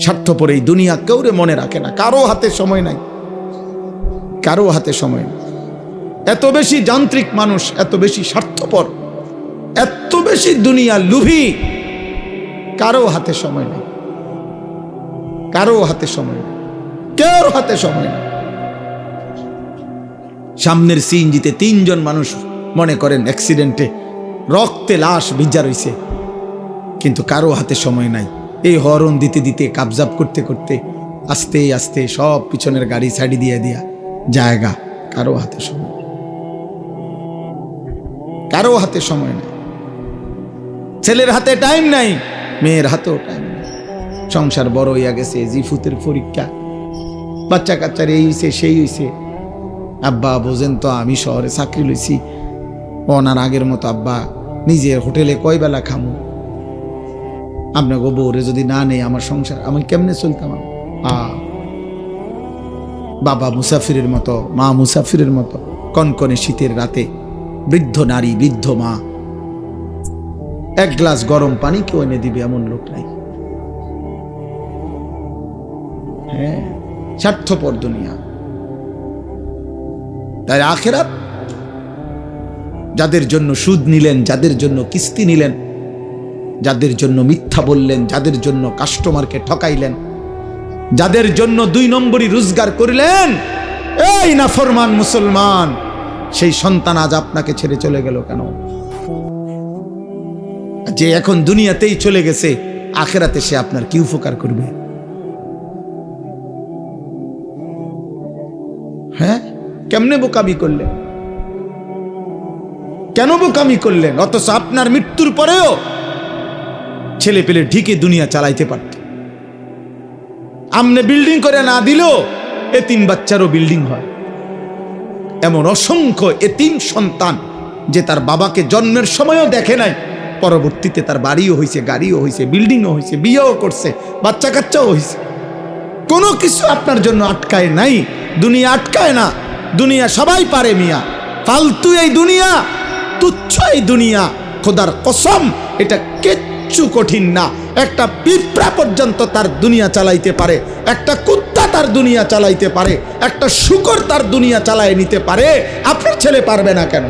স্বার্থপর এই দুনিয়া কেউরে মনে রাখে না, কারো হাতে সময় নাই, কারো হাতে সময় নেই। এত বেশি যান্ত্রিক মানুষ, এত বেশি স্বার্থপর, এত বেশি দুনিয়া লোভী, কারো হাতে সময় নেই, কারো হাতে সময় নেই, কেউ হাতে সময় নেই। সামনের সিএনজিতে 3 জন মানুষ মনে করেন অ্যাক্সিডেন্টে রক্তে লাশ ভিজা রইছে, কিন্তু কারো হাতে সময় নাই। এই হরন দিতে দিতে কাবজাব করতে করতে আস্তে আস্তে সব পিছনের গাড়ি সাইডে দিয়ে দিয়া জায়গা, কারো হাতে সময়, কারো হাতে সময় নাই। ছেলের হাতে টাইম নাই, মেয়ের হাতেও টাইম নাই। সংসার বড় হইয়া গেছে, জিফুতের পরীক্ষা, বাচ্চা কাচ্চার এই হইছে সেই হইছে। আব্বা বোঝেন তো, আমি শহরে চাকরি লইছি, ওনার আগের মতো আব্বা নিজের হোটেলে কয় বেলা খামু, আপনার গো বউরে যদি না নেই আমার সংসার আমি কেমনে চলতাম। বাবা মুসাফিরের মতো, মা মুসাফিরের মতো, কনকনে শীতের রাতে বৃদ্ধ নারী, বৃদ্ধ মা 1 গ্লাস গরম পানি কেউ এনে দিবে এমন লোক নাই। হ্যাঁ, স্বার্থপর দুনিয়া। তাই আখিরাত যাদের জন্য সুদ নিলেন, যাদের জন্য কিস্তি নিলেন, যাদের জন্য মিথ্যা বললেন, যাদের জন্য কাস্টমারকে ঠকাইলেন, যাদের জন্য 2 নম্বরই রোজগার করলেন, এই নাফরমান মুসলমান, সেই সন্তান আজ আপনাকে ছেড়ে চলে গেল কেন? যে এখন দুনিয়াতেই চলে গেছে, আখিরাতে সে আপনার কি উপকার করবে? হ্যাঁ, কেমনে বোকামি করলেন? কেন বোকামি করলেন? অথচ আপনার মৃত্যুর পরেও ছেলে পেলে ঢিকে দুনিয়া চালাইতে পারত। আমনে বিল্ডিং করে না দিলেও এতিম বাচ্চারও বিল্ডিং হয়। এমন অসংখ্য এতিম সন্তান যে তার বাবাকে জন্মের সময়ও দেখে নাই, পরবর্তীতে তার বাড়িও হয়েছে, গাড়িও হয়েছে, বিল্ডিংও হয়েছে, বিয়েও করছে, বাচ্চা কাচ্চাও হয়েছে। কোনো কিছু আপনার জন্য আটকায় নাই, দুনিয়া আটকায় না। দুনিয়া সবাই পারে মিয়া, ফালতু এই দুনিয়া, তুচ্ছ এই দুনিয়া। খোদার কসম, এটা কিচ্ছু কঠিন না। একটা পিঁপড়া পর্যন্ত তার দুনিয়া চালাইতে পারে, একটা কুত্তা তার দুনিয়া চালাইতে পারে, একটা শূকর তার দুনিয়া চালায় নিতে পারে। আপনার ছেলে পারবে না কেন?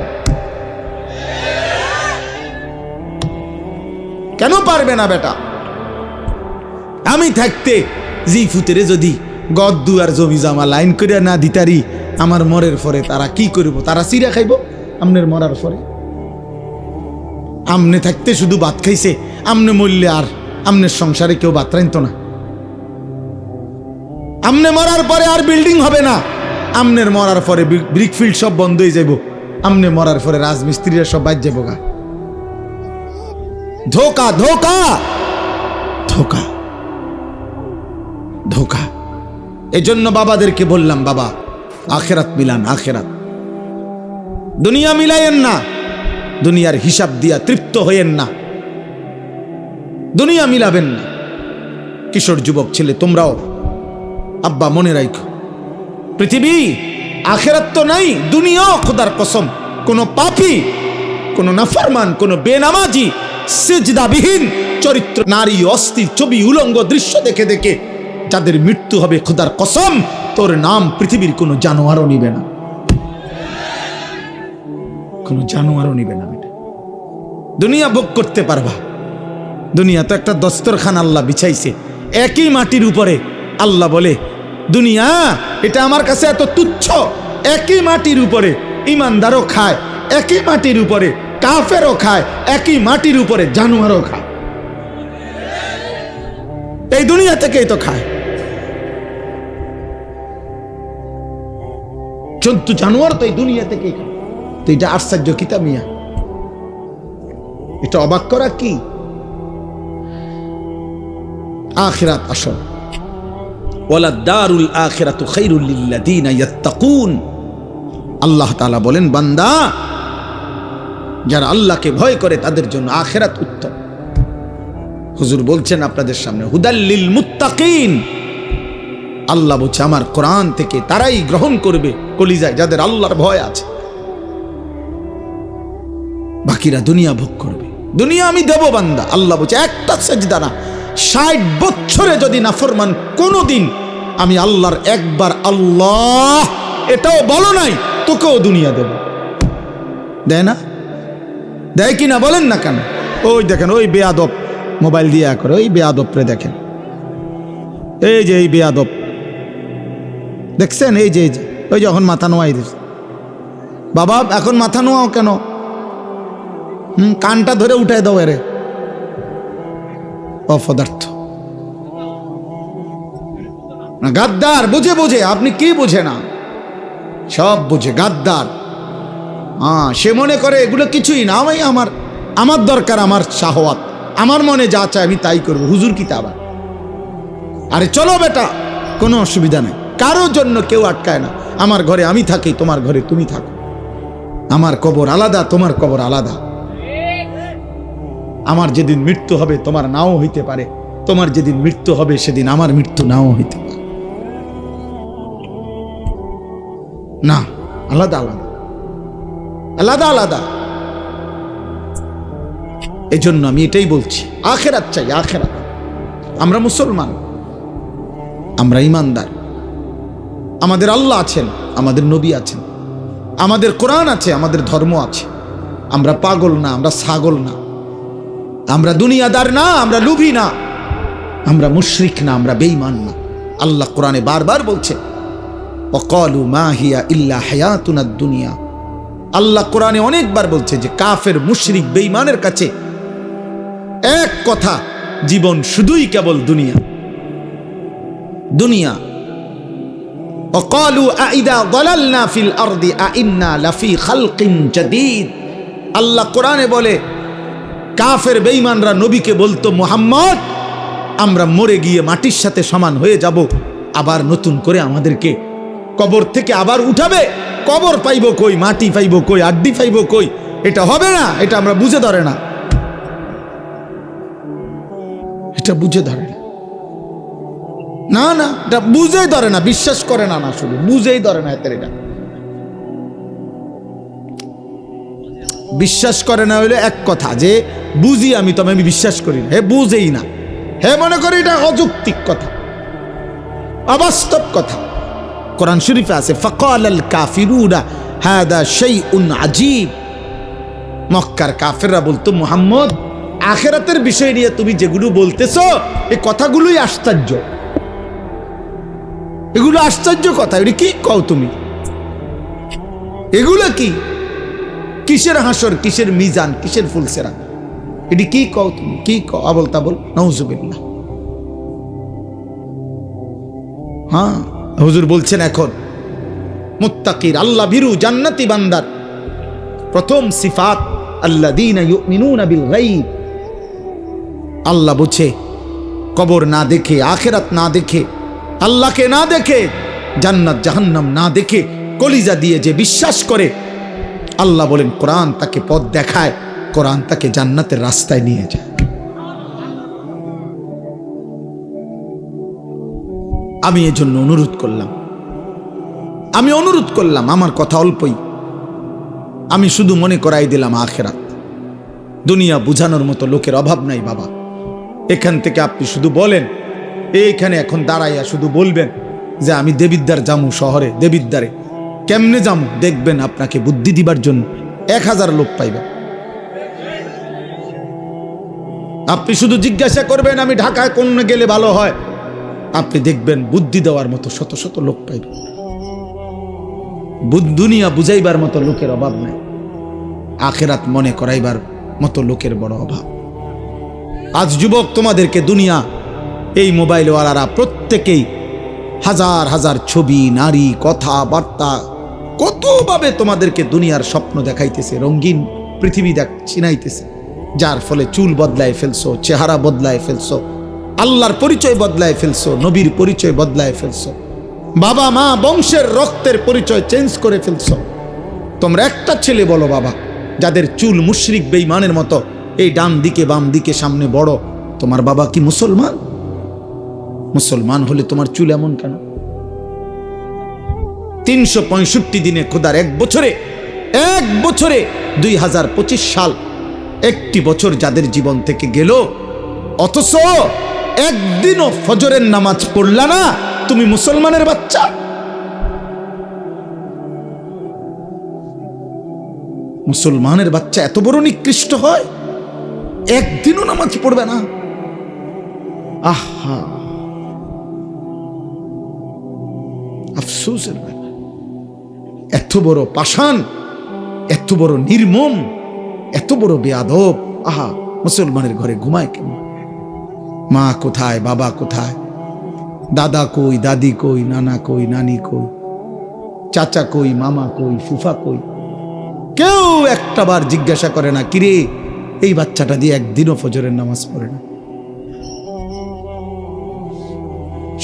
কেন পারবে না বেটা? আমি থাকতে জিফুতেরে যদি গদ্দু আর জমি জমা লাইন করে না দিতারি, আমার মরের পরে তারা কি করব? তারা চিরা খাইব আমনের মরার পরে। আমনে থাকতে শুধু ভাত খাইছে, আমনে মরলে আর আমনের সংসারে কেউ ভাত রাইত না। আমনে মরার পরে আর বিল্ডিং হবে না, আমনের মরার পরে ব্রিকফিল্ড সব বন্ধ হয়ে যাইব, আমনে মরার পরে রাজমিস্ত্রিরা সব বাদ যাবো গা। ধোকা, ধোকা, ধোকা, ধোকা। এজন্য বাবাদেরকে বললাম, বাবা আখেরাত মিলান, আখেরাত। দুনিয়া মিলাইয়েন না, দুনিয়ার হিসাব দিয়া তৃপ্ত হইয়েন না, দুনিয়া মিলাবেন না। কিশোর যুবক ছেলে তোমরাও আব্বা মনে রাখো, পৃথিবী আখেরাত তো নাই, দুনিয়াও খোদার কসম কোন পাপী, কোন নাফরমান, কোন বেনামাজি, সিজদাবিহীন চরিত্র নারী, অস্থির ছবি, উলঙ্গ দৃশ্য দেখে দেখে যাদের মৃত্যু হবে, খোদার কসম তোর নাম পৃথিবীর কোন জানোয়ারও নিবে না, কোন জানোয়ারও নিবে না। দুনিয়া ভোগ করতে পারবা, দুনিয়া তো একটা দস্তরখান আল্লাহ বিছাইছে একই মাটির উপরে। আল্লাহ বলে দুনিয়া এটা আমার কাছে এত তুচ্ছ, একই মাটির উপরে ইমানদারও খায়, একই মাটির উপরে কাফেরও খায়, একই মাটির উপরে জানোয়ারও খায়। এই দুনিয়া থেকেই তো খায়, জন্তু জানোয়ার তো এই দুনিয়া থেকেই খায়। তো এটা আশ্চর্য কিতা মিয়া, এটা অবাক করা কি? আখিরাত আসল, ওয়ালা দারুল আখিরাতু খায়রুল লিল্লাযিনা ইয়াত্তাকুন। আল্লাহ তাআলা বলেন, বান্দা যারা আল্লাহকে ভয় করে তাদের জন্য আখিরাত উত্তম। হুজুর বলছেন আপনাদের সামনে, হুদাল লিল মুত্তাকিন। আল্লাহ বলছে আমার কোরআন থেকে তারাই গ্রহণ করবে কলিজায় যাদের আল্লাহর ভয় আছে, বাকিরা দুনিয়া ভোগ করবে। দুনিয়া আমি দেব বান্দা, আল্লাহ বলছে একটা সেজদা না, 60 বছরে যদি নাফরমান কোনোদিন আমি আল্লাহর একবার আল্লাহ এটাও বলো নাই, তোকেও দুনিয়া দেব। দেয় না? দেয় কি না বলেন না কেন? ওই দেখেন ওই বেয়াদব মোবাইল দিয়ে করে, ওই বেয়াদবরে দেখেন, এই যে এই বেয়াদব দেখছেন, এই যে ওই যখন মাথা নোয়াই দিস, বাবা এখন মাথা নোয়াও কেন? কানটা ধরে উঠাই দাও এরে, অপদার্থ গাদ্দার। বুঝে বুঝে, আপনি কি বুঝে না? সব বুঝে, গাদ্দার। সে মনে করে এগুলো কিছুই না, আমি আমার দরকার আমার শাহওয়াত, আমার মনে যা চায় আমি তাই করবো। হুজুর কি তা আবার? আরে চলো বেটা, কোনো অসুবিধা নেই, কারোর জন্য কেউ আটকায় না। আমার ঘরে আমি থাকি, তোমার ঘরে তুমি থাকো, আমার কবর আলাদা, তোমার কবর আলাদা। আমার যেদিন মৃত্যু হবে তোমার নাও হইতে পারে, তোমার যেদিন মৃত্যু হবে সেদিন আমার মৃত্যু নাও হইতে পারে। না, আলাদা আলাদা, আলাদা আলাদা। এই জন্য আমি এটাই বলছি, আখেরাত চাই, আখেরাত। আমরা মুসলমান, আমরা ইমানদার, আমাদের আল্লাহ আছেন, আমাদের নবী আছেন, আমাদের কোরআন আছে, আমাদের ধর্ম আছে। আমরা পাগল না, আমরা ছাগল না, আমরা দুনিয়াদার না, আমরা লুভি না, আমরা মুশরিক না, আমরা বেঈমান না। আল্লাহ কোরআনে বারবার বলছে ওয়াকালু মা হিয়া ইল্লা হায়াতুনাদ দুনিয়া। আল্লাহ কোরআনে অনেকবার বলছে যে কাফের, মুশরিক, বেঈমানের কাছে এক কথা, জীবন শুধুই কেবল দুনিয়া, দুনিয়া। ওয়াকালু আইদা যালালনা ফিল আরদি আইন্না লাফি খালকিন জাদীদ। আল্লাহ কোরআনে বলে কাফের বেঈমানরা নবীকে বলতো, মুহাম্মদ আমরা মরে গিয়ে মাটির সাথে সমান হয়ে যাব, আবার নতুন করে আমাদেরকে কবর থেকে আবার উঠাবে। কবর পাইব কই, মাটি পাইব কই, আড্ডি পাইব কই? এটা হবে না, এটা আমরা বুঝে ধরে না, এটা বুঝে ধরে না। না না, এটা বুঝেই ধরে না, বিশ্বাস করে না, না শুধু বুঝেই ধরে না। এতে এটা বিশ্বাস করে না হইলে এক কথা, যে বুঝি আমি, তবে আমি বিশ্বাস করি না। হে বুঝেই না, হে মনে করি এটা অযৌক্তিক কথা, অবাস্তব কথা। কোরআন শরীফে আছে ফাকালাল কাফিরুনা হাদা শাইউন আজীব। মক্কার কাফেররা বলতো, মুহাম্মদ আখিরাতের বিষয় নিয়ে তুমি যেগুলো বলতেছো এই কথাগুলোই আশ্চর্য, এগুলো আশ্চর্য কথা। এটা কি কও তুমি? এগুলো কি? কিসের হাসর, কিসের মিজান, কিসের ফুলসেরা? এটি কি কও তুমি? কি কও? আবল তাবল, নাউজুবিল্লাহ। হ্যাঁ, হুজুর বলছেন এখন মুত্তাকির, আল্লাহ ভীরু, জান্নাতি বান্দার প্রথম সিফাত আল্লাযীনা ইউমিনুনা বিল গায়ব। আল্লাহ বুঝে, কবর না দেখে, আখিরাত না দেখে, আল্লাহকে না দেখে, জান্নাত জাহান্নাম না দেখে কলিজা দিয়ে যে বিশ্বাস করে, আল্লাহ বলেন কোরআন তাকে পথ দেখায়, কোরআন তাকে জান্নাতের রাস্তায় নিয়ে যায়। আমি এজন্য অনুরোধ করলাম, আমার কথা অল্পই, আমি শুধু মনে করাই দিলাম আখিরাত। দুনিয়া বুঝানোর মতো লোকের অভাব নাই বাবা। এখান থেকে আপনি শুধু বলেন, এইখানে এখন দাঁড়াইয়া শুধু বলবেন যে আমি দেবিদ্বার যামু, শহরে দেবিদ্বারে কেমনে যামু, দেখবেন আপনাকে বুদ্ধি দিবার জন্য 1000 লোক পাইবেন। আপনি শুধু জিজ্ঞাসা করবেন আমি ঢাকায় কোন গেলে ভালো হয়, আপনি দেখবেন বুদ্ধি দেওয়ার মতো শত শত লোক পাইবেন। দুনিয়া বুঝাইবার মতো লোকের অভাব নাই, আখিরাত মনে করাইবার মতো লোকের বড় অভাব। আজ যুবক, তোমাদেরকে দুনিয়া, এই মোবাইলওয়ালারা প্রত্যেকেই হাজার হাজার ছবি, নারী, কথাবার্তা, কতভাবে তোমাদেরকে দুনিয়ার স্বপ্ন দেখাইতেছে, রঙিন পৃথিবী চিনাইতেছে, যার ফলে চুল বদলায় ফেলছো, চেহারা বদলায় ফেলছো, আল্লাহর পরিচয় বদলায় ফেলছো, নবীর পরিচয় বদলায় ফেলছো, বাবা মা বংশের রক্তের পরিচয় চেঞ্জ করে ফেলছো। তোমরা একটা ছেলে বলো বাবা, যাদের চুল মুশরিক বেঈমানের মতো, এই ডান দিকে বাম দিকে সামনে বড়, তোমার বাবা কি মুসলমান? মুসলমান হলে তোমার চুল এমন কেন? 365 দিনে খোদার এক বছরে 2025 সাল, একটি বছর যাদের জীবন থেকে গেল, অথচ একদিনও ফজরের নামাজ পড়লা না, তুমি মুসলমানের বাচ্চা? মুসলমানের বাচ্চা এত বড় নিকৃষ্ট হয়, একদিনও নামাজ পড়বে না? আহা, আফসোসের ব্যাপার। এত বড় পাষাণ, এত বড় নির্মম, এত বড় বেয়াদব। আহা, মুসলমানের ঘরে ঘুমায় কেন? মা কোথায়, বাবা কোথায়, দাদা কই, দাদি কই, নানা কই, নানি কই, চাচা কই, মামা কই, ফুফা কই? কেউ একটাবার জিজ্ঞাসা করে না, কিরে এই বাচ্চাটা দিয়ে একদিনও ফজরের নামাজ পড়ে না।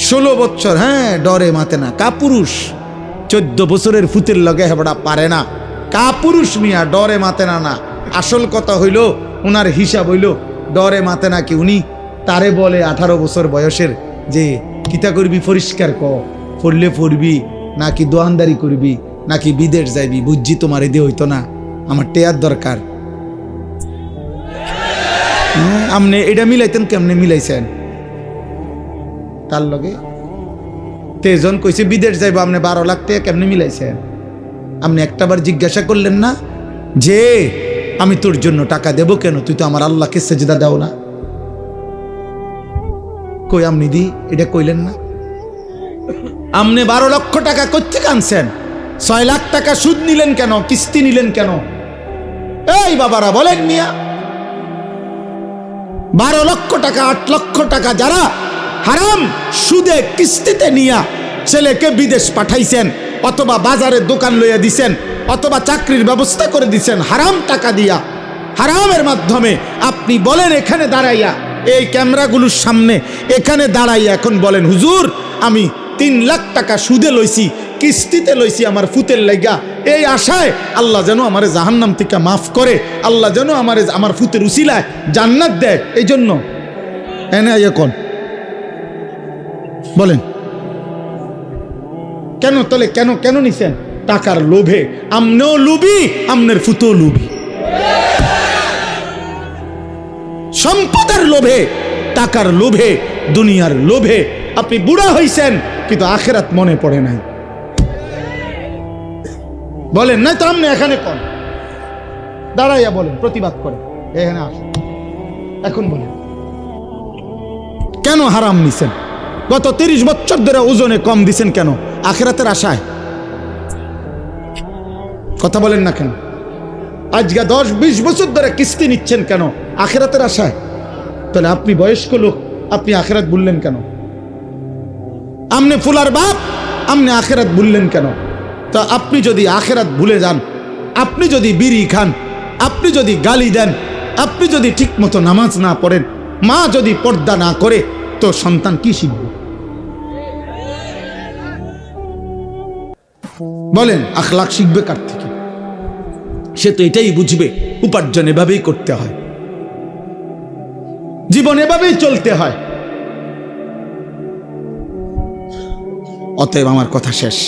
16 বছর, হ্যাঁ, ডরে মাতে না। কাপুরুষ 14 বছরের ফুতের লগে হেবড়া পারে না। কাপুরুষ মিয়া, ডরে মাতে না। না, আসল কথা হইল উনার হিসাব হইল ডরে মাতে না কি উনি তারে বলে 18 বছর বয়সের যে কিতা করবি পরিষ্কার ক, পড়লে পড়বি নাকি দোয়ানদারি করবি নাকি বিদেশ যাইবি, বুঝছি তোমার এদি হইতো না, আমার টেয়ার দরকার। আপনি এটা মিলাইতেন, কেমনে মিলাইছেন তার লগে? তেজন কইছে বিদেশ যাইব, আপনি 12 লাখ টাকা কেমনে মিলাইছেন? আপনি একটাবার জিজ্ঞাসা করলেন না যে আমি তোর জন্য টাকা দেব কেন, তুই তো আমার আল্লাহকে সেজদা দাও না? কই আপনি দি এটা কইলেন না? আপনি 12 লক্ষ টাকা কোত্থেকে আনছেন? 6 লাখ টাকা সুদ নিলেন কেন, কিস্তি নিলেন কেন? এই বাবারা বলেন মিয়া, 12 লক্ষ টাকা 8 লক্ষ টাকা যারা হারাম সুদে কিস্তিতে নিয়া ছেলেকে বিদেশ পাঠাইছেন, অথবা বাজারে দোকান লইয়া দিছেন, অথবা চাকরির ব্যবস্থা করে দিছেন হারাম টাকা দিয়া, হারামের মাধ্যমে, আপনি বলেন এখানে দাঁড়াইয়া, এই ক্যামেরাগুলোর সামনে এখানে দাঁড়াইয়া এখন বলেন, হুজুর আমি 3 লাখ টাকা সুদে লইছি, কিস্তিতে লইছি আমার ফুতের লাইগা, এই আশায় আল্লাহ যেন আমারে জাহান্নাম থেকে মাফ করে, আল্লাহ যেন আমারে আমার ফুতের উসিলায় জান্নাত দেয়, এই জন্য এনে এখন বলেন কেন? তলে কেন কেন নিছেন? টাকার লোভে। আমনেও লুবি, আমনের ফুতেও লুবি। সম্পদের লোভে, টাকার লোভে, দুনিয়ার লোভে আপনি বুড়া হইছেন, কিন্তু আখিরাত মনে পড়ে নাই। বলেন না তো, আপনি এখানে কোন দাঁড়াইয়া বলেন, প্রতিবাদ করে এখানে আসেন, এখন বলেন কেন হারাম নিছেন? গত 30 বছর ধরে ওজনে কম দিছেন কেন? আখিরাতের আশায়? কথা বলেন না কেন? আজকে 10-20 বছর ধরে কিস্তি নিচ্ছেন কেন? আখিরাতের আশায়। তাহলে আপনি বয়স্ক লোক, আপনি আখিরাত ভুললেন কেন? আপনি ফুলার বাপ, আপনি আখিরাত ভুললেন কেন? তা আপনি যদি আখিরাত ভুলে যান, আপনি যদি বিড়ি খান, আপনি যদি গালি দেন, আপনি যদি ঠিক মতো নামাজ না পড়েন, মা যদি পর্দা না করে, তো সন্তান কি শিখবে? বলেন, আখলাক শিখবে কার থেকে? সে তো এটাই বুঝবে উপার্জন এভাবেই করতে হয়, জীবন এভাবেই চলতে হয়। অতএব আমার কথা শেষ,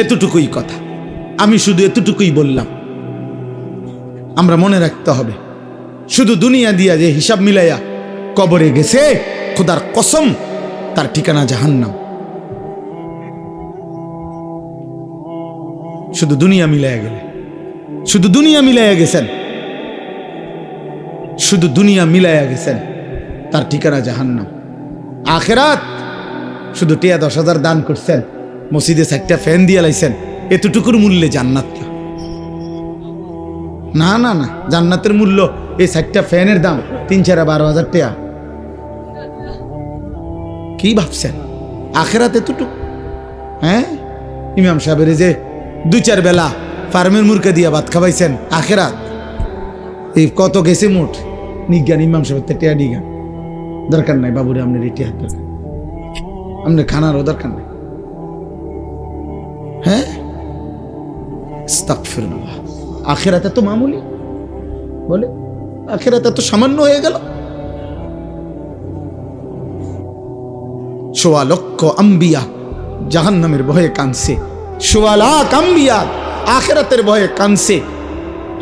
এতটুকুই কথা, আমি শুধু এতটুকুই বললাম। আমরা মনে রাখতে হবে, শুধু দুনিয়া দিয়া যে হিসাব মিলাইয়া কবরে গেছে, খোদার কসম তার ঠিকানা জাহান্নাম। শুধু দুনিয়া মিলাইয়া গেলে, শুধু দুনিয়া মিলাইয়া গেছেন, শুধু দুনিয়া মিলাইয়া গেছেন, তার ঠিকানা জাহান্নাম। আখিরাত শুধু 10,000 দান করছেন, মসজিদে 4টা ফ্যান দিয়ে লাইছেন, এতটুকুর মূল্যে জান্নাত না। না না, জান্নাতের মূল্য এই 4টা ফ্যানের দাম 3-4-12,000 টাকা। কি ভাবছেন আখিরাত এতটুকু? হ্যাঁ, ইমাম সাহেবের যে 2-4 বেলা ফার্মের মুরগা দিয়া ভাত খাওয়াইছেন, আখিরাত এই কত গেছে মোট? নিজ্ঞান ইমাম সাহেবের টেয়া নিজ্ঞান দরকার নাই বাবুরে, আপনার টেয়া দরকার, আপনার খানারও দরকার নাই। হ্যাঁ, আস্তাগফিরুল্লাহ। আখিরাত এত মামুলি? বলে আখিরাত এত সামান্য হয়ে গেল? 1.25 লক্ষ আম্বিয়া জাহান্নামের ভয়ে কাঁদছে, 1.25 লাখ আম্বিয়া আখিরাতের ভয়ে কাঁদছে,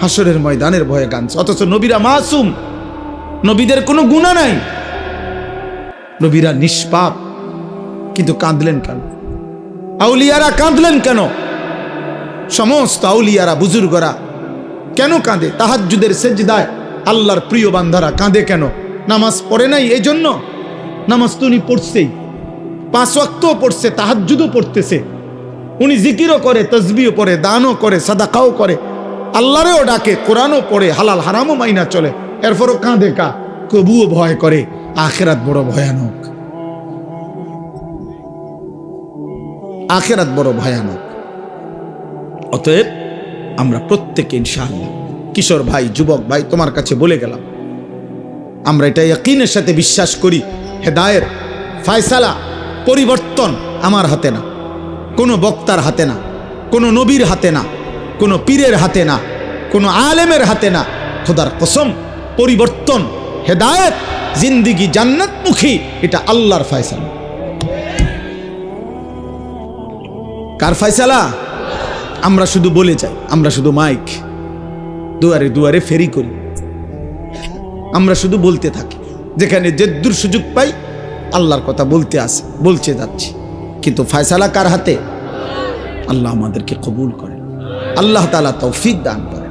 হাসরের ময়দানের ভয়ে কাঁদছে। অথচ নবীরা মাসুম, নবীদের কোনো গুনাহ নাই। নবীরা নিষ্পাপ, কিন্তু কাঁদলেন কেন? আউলিয়ারা কাঁদলেন কেন? সমস্ত আউলিয়ারা বুজুর্গরা কেন কাঁদে? তাহাজ্জুদের সেজদায় আল্লাহর প্রিয় বান্দারা কাঁদে কেন? নামাজ পড়ে নাই এই জন্য? নামাজ তো উনি পড়ছেই, 5 ওয়াক্তও পড়ছে, তাহাজ্জুদও পড়তেছে, উনি জিকিরও করে, তসবিহও পড়ে, দানও করে, সাদাকাও করে, আল্লাহরেও ডাকে, কোরআনও পড়ে, হালাল হারামও মাইনা চলে, এরপরও কাঁদে কা? কবুও ভয় করে। আখিরাত বড় ভয়ানক, আখিরাত বড় ভয়ানক। অতএব আমরা প্রত্যেকে ইনশাআল্লাহ, কিশোর ভাই, যুবক ভাই, তোমার কাছে বলে গেলাম, আমরা এটা ইয়াকিনের সাথে বিশ্বাস করি, হেদায়েত, ফয়সালা, পরিবর্তন আমার হাতে না, কোনো বক্তার হাতে না, কোনো নবীর হাতে না, কোনো পীরের হাতে না, কোনো আলেমের হাতে না। খোদার কসম, পরিবর্তন, হেদায়েত, জিন্দিগি জান্নাতমুখী, এটা আল্লাহর ফয়সালা। কার ফয়সালা? আমরা শুধু বলে যাই, আমরা শুধু মাইক দুয়ারে দুয়ারে ফেরি করি, আমরা শুধু বলতে থাকি, যেখানে যেদুর সুযোগ পাই আল্লাহর কথা বলতে যাচ্ছি, কিন্তু ফয়সালা কার হাতে? আল্লাহ আমাদেরকে কবুল করে, আল্লাহ তাআলা তৌফিক দান করে।